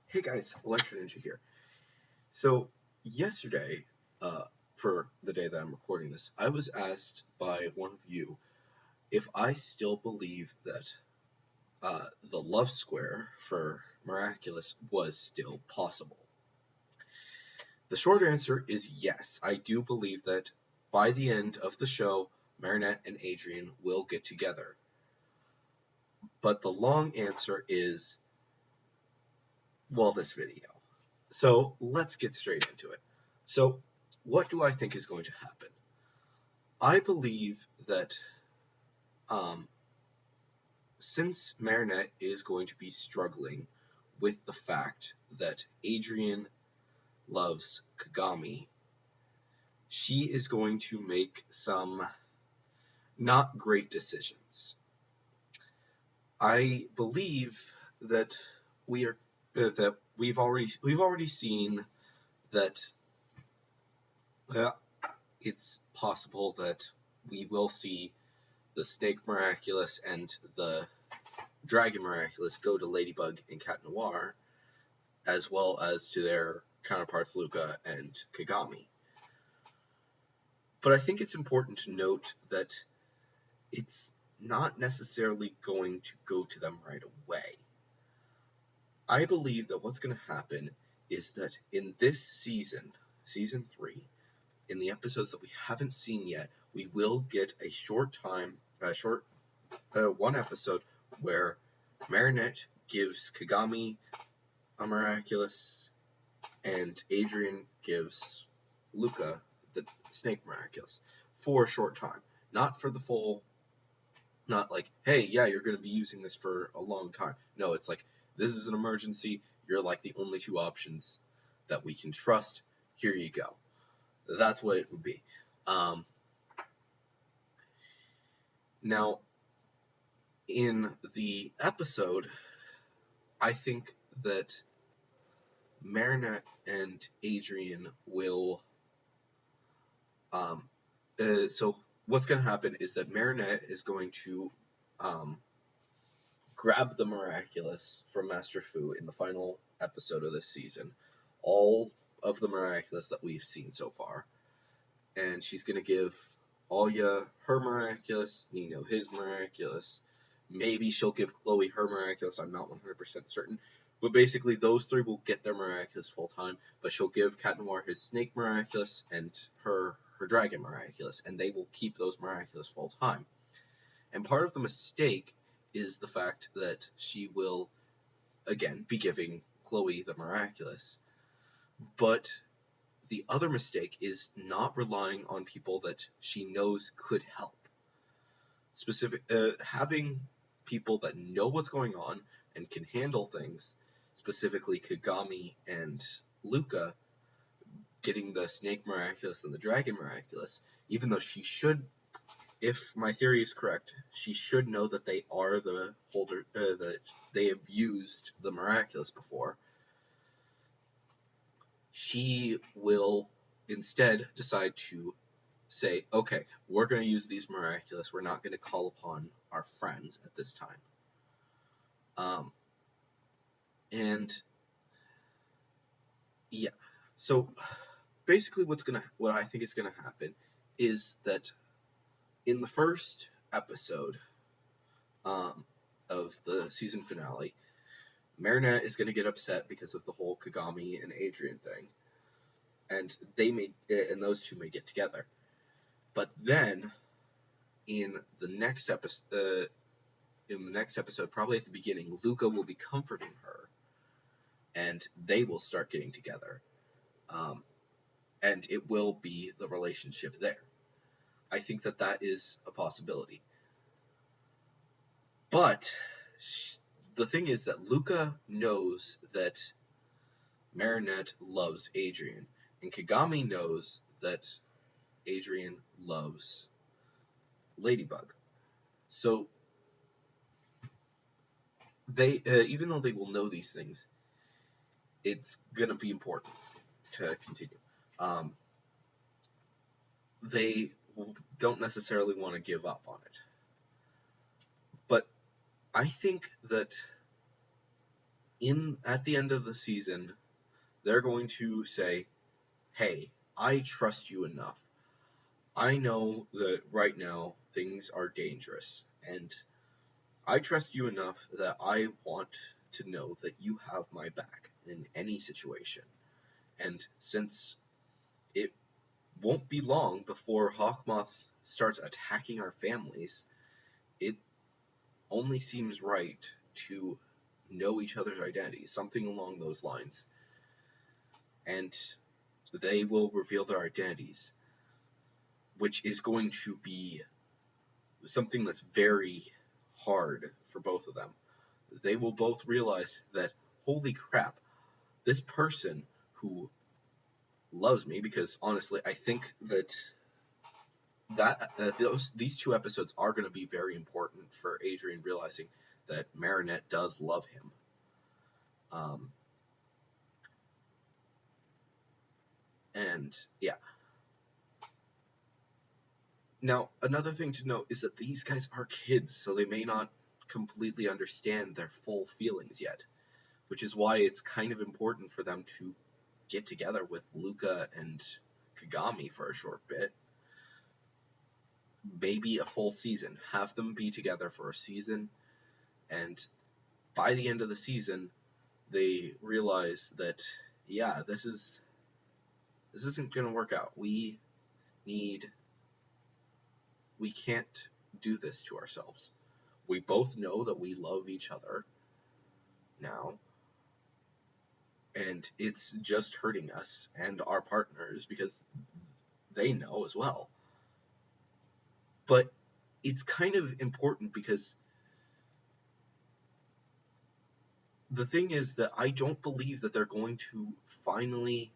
Hey guys, Electro Ninja here. So, yesterday, for the day that I'm recording this, I was asked by one of you if I still believe that the love square for Miraculous was still possible. The short answer is yes. I do believe that by the end of the show, Marinette and Adrien will get together. But the long answer is, well, this video. So, let's get straight into it. So, what do I think is going to happen? I believe that um, since Marinette is going to be struggling with the fact that Adrien loves Kagami, she is going to make some not great decisions. I believe that we've already seen that uh, it's possible that we will see the Snake Miraculous and the Dragon Miraculous go to Ladybug and Cat Noir, as well as to their counterparts Luca and Kagami. But I think it's important to note that it's not necessarily going to go to them right away. I believe that what's going to happen is that in this season, season 3, in the episodes that we haven't seen yet, we will get a one episode where Marinette gives Kagami a Miraculous, and Adrien gives Luca the Snake Miraculous for a short time. Not for the full, not like, hey, yeah, you're going to be using this for a long time. No, it's like, this is an emergency. You're like the only two options that we can trust. Here you go. That's what it would be. Now, in the episode, I think that Marinette and Adrien will so what's going to happen is that Marinette is going to um, grab the Miraculous from Master Fu in the final episode of this season. All of the Miraculous that we've seen so far. And she's going to give Alya her Miraculous, Nino his Miraculous. Maybe she'll give Chloe her Miraculous, I'm not 100% certain. But basically, those three will get their Miraculous full time, but she'll give Cat Noir his Snake Miraculous and her Dragon Miraculous, and they will keep those Miraculous full time. And part of the mistake is the fact that she will, again, be giving Chloe the Miraculous. But the other mistake is not relying on people that she knows could help. Having people that know what's going on and can handle things, specifically Kagami and Luca, getting the Snake Miraculous and the Dragon Miraculous, even though she should, if my theory is correct, she should know that they are the holder, that they have used the Miraculous before. She will instead decide to say, okay, we're going to use these Miraculous. We're not going to call upon our friends at this time. And yeah, so basically what I think is gonna happen is that in the first episode of the season finale, Marinette is gonna get upset because of the whole Kagami and Adrien thing, and those two may get together. But then in the next episode, probably at the beginning, Luca will be comforting her, and they will start getting together. And it will be the relationship there. I think that is a possibility. But the thing is that Luca knows that Marinette loves Adrien, and Kagami knows that Adrien loves Ladybug. So they, even though they will know these things, it's gonna be important to continue. They don't necessarily want to give up on it. But I think that at the end of the season, they're going to say, hey, I trust you enough. I know that right now things are dangerous, and I trust you enough that I want to know that you have my back in any situation. And since it won't be long before Hawkmoth starts attacking our families, it only seems right to know each other's identities, something along those lines. And they will reveal their identities, which is going to be something that's very hard for both of them. They will both realize that, holy crap, this person who loves me, because honestly, I think that these two episodes are going to be very important for Adrien realizing that Marinette does love him. And yeah. Now, another thing to note is that these guys are kids, so they may not completely understand their full feelings yet, which is why it's kind of important for them to get together with Luca and Kagami for a short bit. Maybe a full season. Have them be together for a season, and by the end of the season, they realize that, yeah, this isn't going to work out. We can't do this to ourselves. We both know that we love each other now, and it's just hurting us and our partners because they know as well. But it's kind of important because the thing is that I don't believe that they're going to finally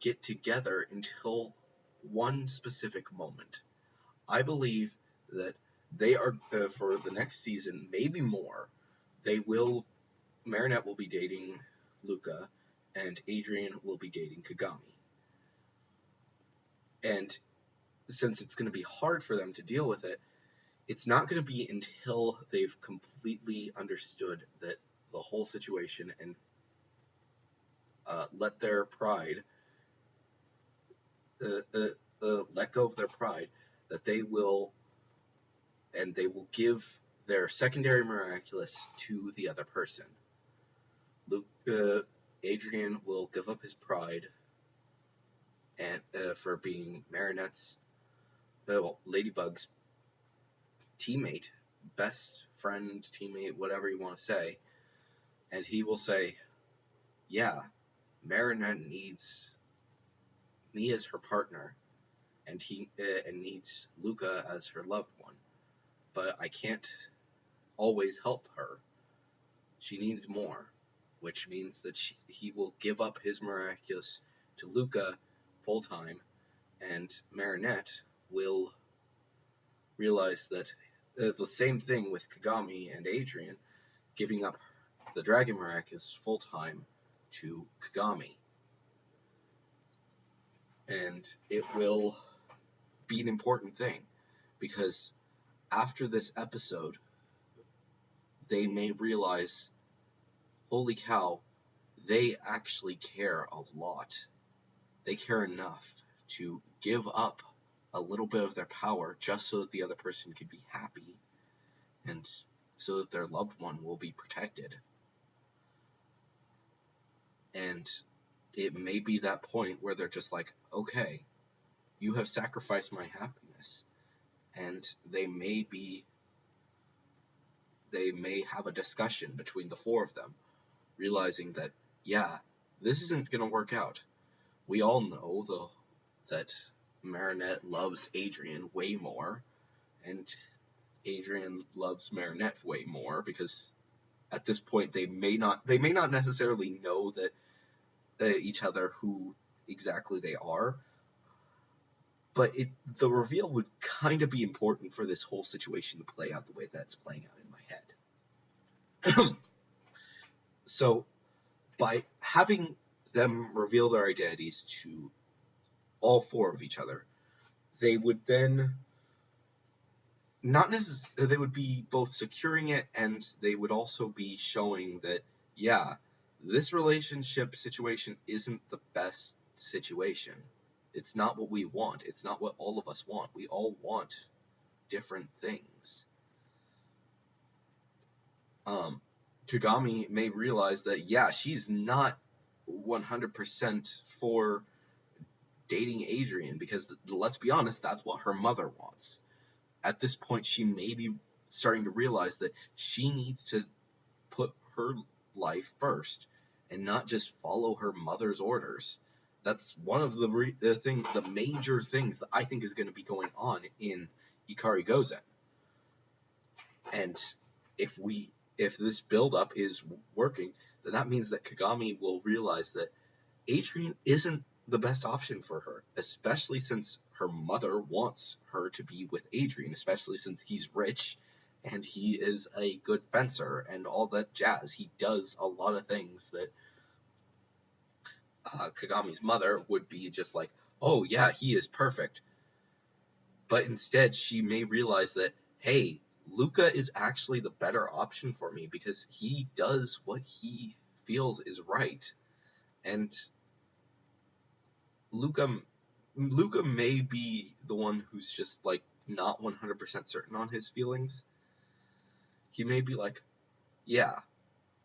get together until one specific moment. I believe that they are, for the next season, maybe more, Marinette will be dating Luca, and Adrien will be dating Kagami. And since it's going to be hard for them to deal with it, it's not going to be until they've completely understood that the whole situation and let their pride, let go of their pride, that they will give their secondary miraculous to the other person. Adrien will give up his pride and for being Marinette's, Ladybug's teammate, best friend, teammate, whatever you want to say, and he will say, yeah, Marinette needs me as her partner, and needs Luca as her loved one, but I can't always help her. She needs more, which means that he will give up his miraculous to Luca full time, and Marinette will realize that the same thing with Kagami and Adrien, giving up the Dragon Miraculous full time to Kagami. And it will be an important thing, because after this episode, they may realize, holy cow, they actually care a lot. They care enough to give up a little bit of their power just so that the other person can be happy and so that their loved one will be protected. And it may be that point where they're just like, okay, you have sacrificed my happiness. And they may have a discussion between the four of them, realizing that, yeah, this isn't going to work out. We all know that Marinette loves Adrien way more, and Adrien loves Marinette way more, because at this point they may not necessarily know that each other who exactly they are, but the reveal would kind of be important for this whole situation to play out the way that's playing out in my head. So by having them reveal their identities to all four of each other, they would then they would be both securing it, and they would also be showing that, yeah, this relationship situation isn't the best situation. It's not what we want. It's not what all of us want. We all want different things. Um, Kagami may realize that, yeah, she's not 100% for dating Adrian because, let's be honest, that's what her mother wants. At this point, she may be starting to realize that she needs to put her life first and not just follow her mother's orders. That's one of the major things that I think is going to be going on in Ikari Gozen. And if this build up is working, then that means that Kagami will realize that Adrian isn't the best option for her, especially since her mother wants her to be with Adrian, especially since he's rich and he is a good fencer and all that jazz. He does a lot of things that Kagami's mother would be just like, oh yeah, he is perfect. But instead, she may realize that, hey, Luca is actually the better option for me because he does what he feels is right. And Luca may be the one who's just like not 100% certain on his feelings. He may be like, yeah,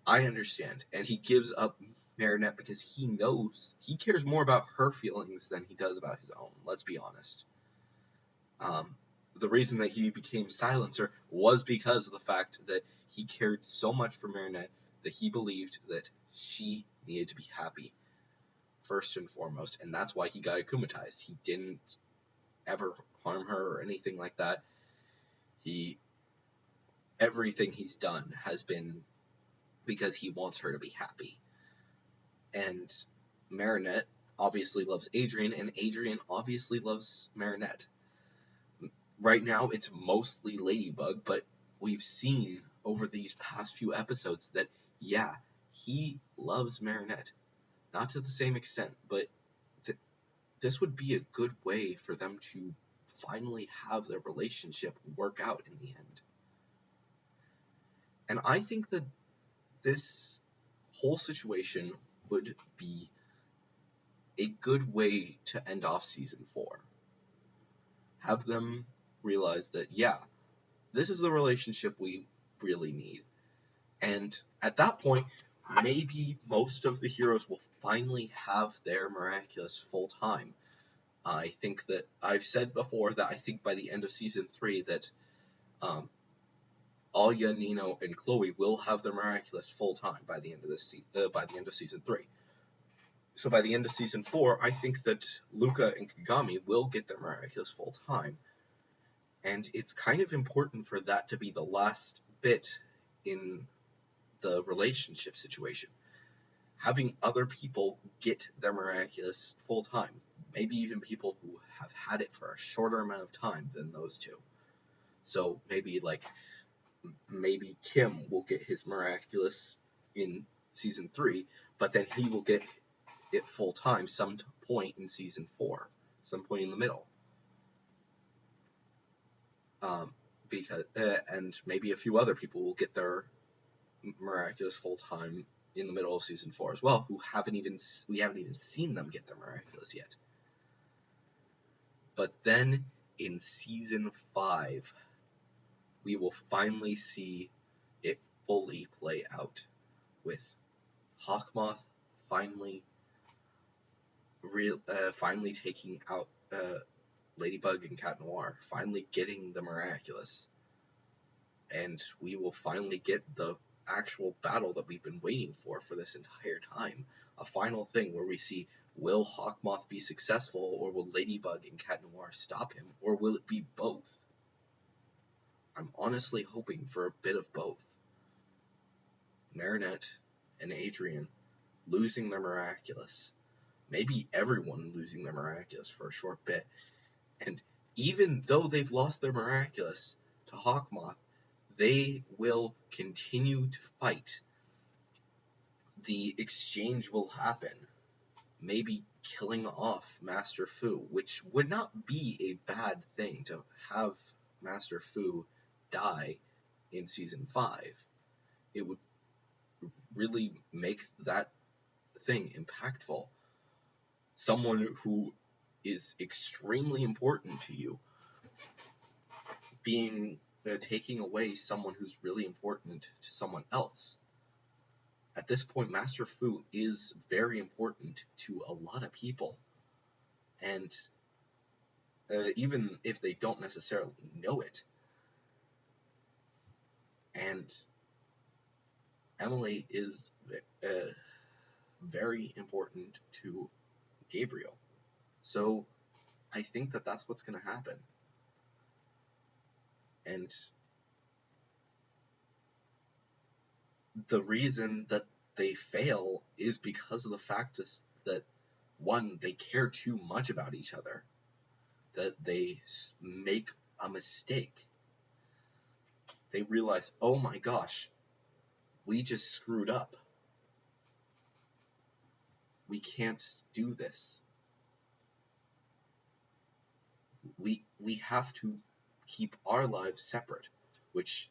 I understand. And he gives up Marinette because he knows he cares more about her feelings than he does about his own. Let's be honest. The reason that he became Silencer was because of the fact that he cared so much for Marinette that he believed that she needed to be happy first and foremost, and that's why he got akumatized. He didn't ever harm her or anything like that. Everything he's done has been because he wants her to be happy. And Marinette obviously loves Adrian, and Adrian obviously loves Marinette. Right now, it's mostly Ladybug, but we've seen over these past few episodes that, yeah, he loves Marinette. Not to the same extent, but this would be a good way for them to finally have their relationship work out in the end. And I think that this whole situation would be a good way to end off season 4. Have them realize that, yeah, this is the relationship we really need. And at that point, maybe most of the heroes will finally have their miraculous full time. I think that I've said before that I think by the end of season 3 that Alya, Nino, and Chloe will have their miraculous full time by the end of season 3. So by the end of season 4, I think that Luca and Kagami will get their miraculous full time. And it's kind of important for that to be the last bit in the relationship situation. Having other people get their miraculous full time. Maybe even people who have had it for a shorter amount of time than those two. So maybe Kim will get his miraculous in season 3, but then he will get it full time some point in season 4, some point in the middle. And maybe a few other people will get their miraculous full time in the middle of season 4 as well, we haven't even seen them get their miraculous yet. But then in season 5, we will finally see it fully play out, with Hawkmoth finally taking out Ladybug and Cat Noir, finally getting the miraculous, and we will finally get the actual battle that we've been waiting for this entire time. A final thing where we see, will Hawkmoth be successful, or will Ladybug and Cat Noir stop him, or will it be both? I'm honestly hoping for a bit of both. Marinette and Adrian losing their miraculous. Maybe everyone losing their miraculous for a short bit. And even though they've lost their miraculous to Hawkmoth, they will continue to fight. The exchange will happen. Maybe killing off Master Fu, which would not be a bad thing to have Master Fu die in season 5. It would really make that thing impactful. Someone who is extremely important to you being taking away someone who's really important to someone else. At this point, Master Fu is very important to a lot of people, and even if they don't necessarily know it. And Emily is very important to Gabriel. So I think that that's what's going to happen. And the reason that they fail is because of the fact that, one, they care too much about each other, that they make a mistake. They realize, oh my gosh, we just screwed up. We can't do this. We have to keep our lives separate, which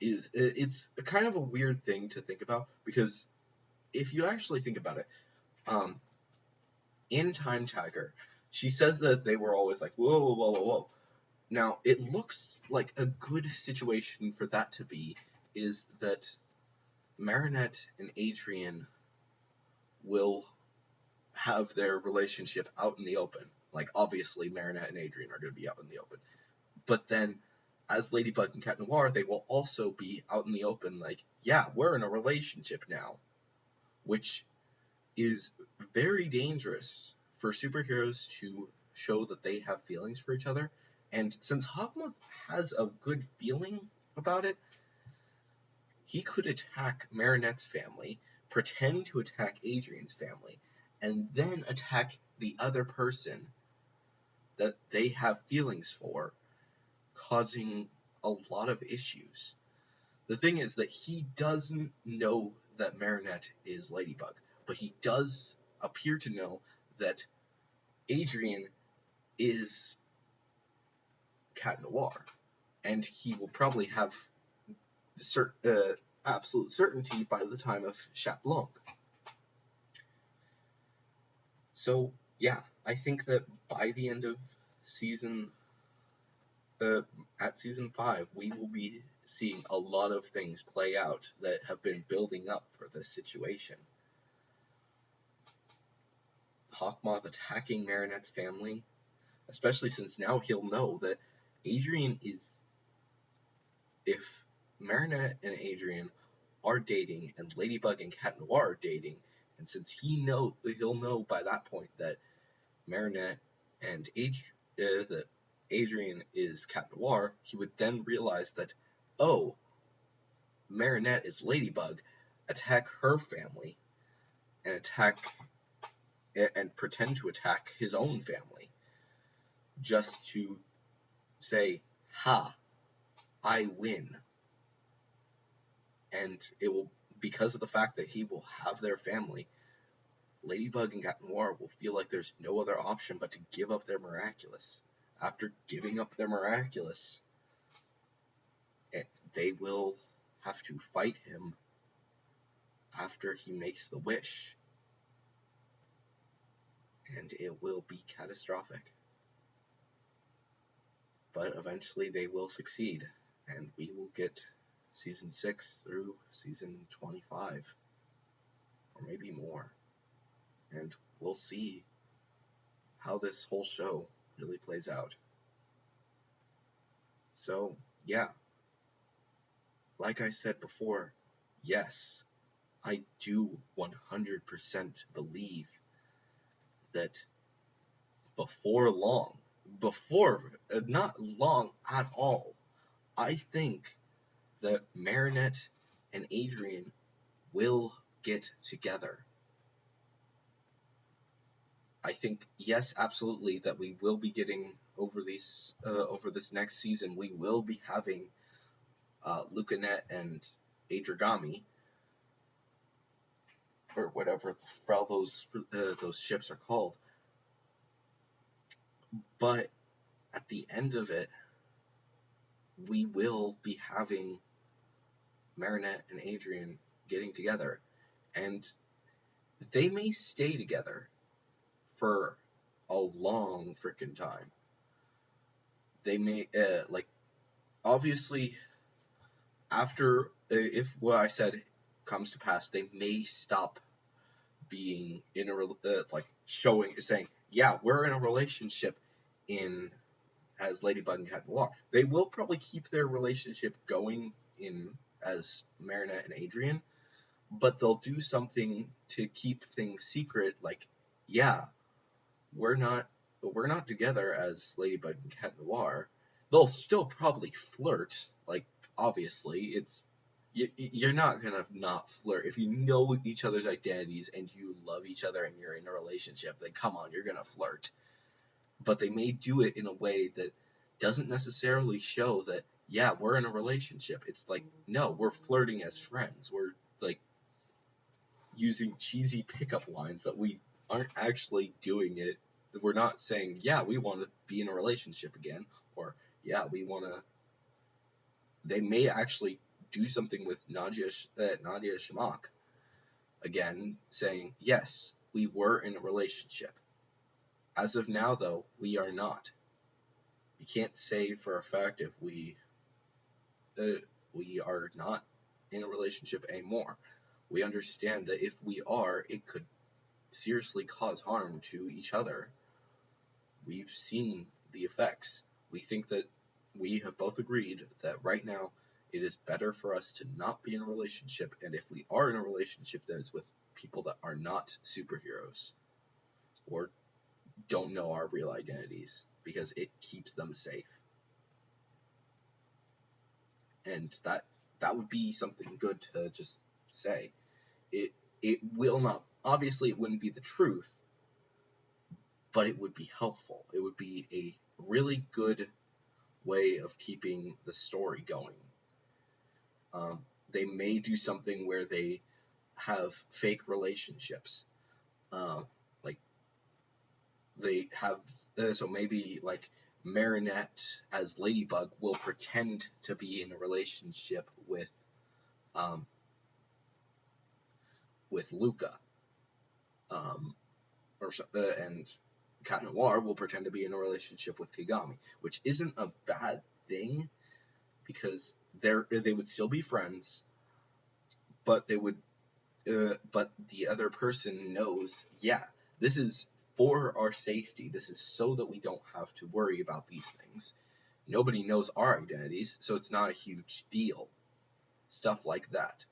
it's kind of a weird thing to think about, because if you actually think about it, in Time Tiger, she says that they were always like, whoa, whoa, whoa, whoa, whoa. Now, it looks like a good situation for that to be is that Marinette and Adrien will have their relationship out in the open. Like, obviously, Marinette and Adrien are going to be out in the open. But then, as Ladybug and Cat Noir, they will also be out in the open, like, yeah, we're in a relationship now. Which is very dangerous for superheroes to show that they have feelings for each other. And since Hawkmoth has a good feeling about it, he could attack Marinette's family, pretend to attack Adrien's family, and then attack the other person that they have feelings for, causing a lot of issues. The thing is that he doesn't know that Marinette is Ladybug, but he does appear to know that Adrien is Cat Noir, and he will probably have absolute certainty by the time of Chat Blanc. So, yeah, I think that by the end of at season 5, we will be seeing a lot of things play out that have been building up for this situation. Hawkmoth attacking Marinette's family, especially since now he'll know that Adrien is... If Marinette and Adrien are dating, and Ladybug and Cat Noir are dating, and since he'll know by that point that Marinette and that Adrien is Cat Noir, he would then realize that, oh, Marinette is Ladybug, attack her family, and pretend to attack his own family, just to say, ha, I win. And it will, because of the fact that he will have their family, Ladybug and Cat Noir will feel like there's no other option but to give up their miraculous. After giving up their miraculous, they will have to fight him after he makes the wish. And it will be catastrophic. But eventually they will succeed, and we will get season 6 through season 25, or maybe more. And we'll see how this whole show really plays out. So, yeah, like I said before, yes, I do 100% believe that not long at all, I think that Marinette and Adrien will get together. I think, yes, absolutely, that we will be getting over this next season, we will be having Lucanet and Adragami, or whatever those ships are called. But at the end of it, we will be having Marinette and Adrien getting together, and they may stay together for a long freaking time. They may, obviously, after, if what I said comes to pass, they may stop being in a, saying, yeah, we're in a relationship as Ladybug and Cat Noir. They will probably keep their relationship going as Marinette and Adrien, but they'll do something to keep things secret, like, yeah, we're not together as Ladybug and Cat Noir. They'll still probably flirt, like, obviously, you're not gonna not flirt. If you know each other's identities and you love each other and you're in a relationship, then come on, you're gonna flirt. But they may do it in a way that doesn't necessarily show that, yeah, we're in a relationship. It's like, no, we're flirting as friends. We're, like, using cheesy pickup lines that we aren't actually doing it. We're not saying, yeah, we want to be in a relationship again, or, yeah, we want to. They may actually do something with Nadia Shamak again, saying, yes, we were in a relationship. As of now, though, we are not. We can't say for a fact if we are not in a relationship anymore. We understand that if we are, it could seriously cause harm to each other. We've seen the effects. We think that we have both agreed that right now it is better for us to not be in a relationship, and if we are in a relationship, then it's with people that are not superheroes or don't know our real identities, because it keeps them safe. And that would be something good to just say. It will not, obviously it wouldn't be the truth, but it would be helpful. It would be a really good way of keeping the story going. They may do something where they have fake relationships. Like, they have, so maybe, like, Marinette as Ladybug will pretend to be in a relationship with Luca. And Cat Noir will pretend to be in a relationship with Kagami, which isn't a bad thing, because they would still be friends, but but the other person knows, yeah, this is for our safety. This is so that we don't have to worry about these things. Nobody knows our identities, so it's not a huge deal. Stuff like that.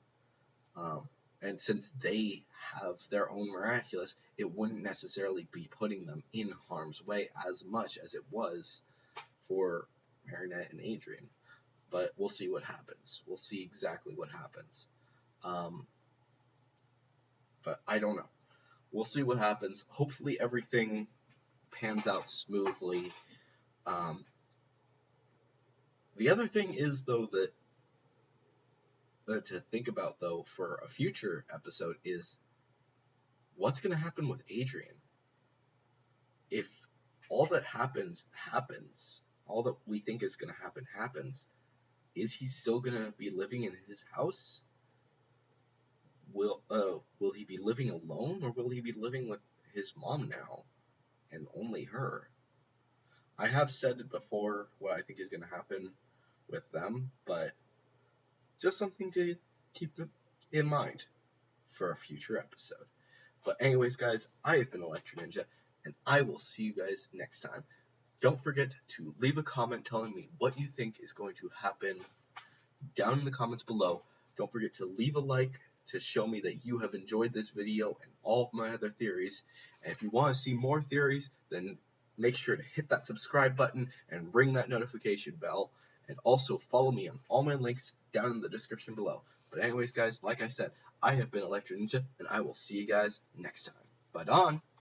And since they have their own miraculous, it wouldn't necessarily be putting them in harm's way as much as it was for Marinette and Adrien. But we'll see what happens. We'll see exactly what happens. But I don't know. We'll see what happens. Hopefully everything pans out smoothly. The other thing is, though, that to think about, though, for a future episode is what's going to happen with Adrien. If all that happens, all that we think is going to happen happens, is he still going to be living in his house? Will he be living alone, or will he be living with his mom now, and only her? I have said it before what I think is going to happen with them, but just something to keep in mind for a future episode. But anyways, guys, I have been Electric Ninja, and I will see you guys next time. Don't forget to leave a comment telling me what you think is going to happen down in the comments below. Don't forget to leave a like to show me that you have enjoyed this video and all of my other theories. And if you want to see more theories, then make sure to hit that subscribe button and ring that notification bell. And also follow me on all my links down in the description below. But anyways, guys, like I said, I have been Electric Ninja, and I will see you guys next time. Bye, Don!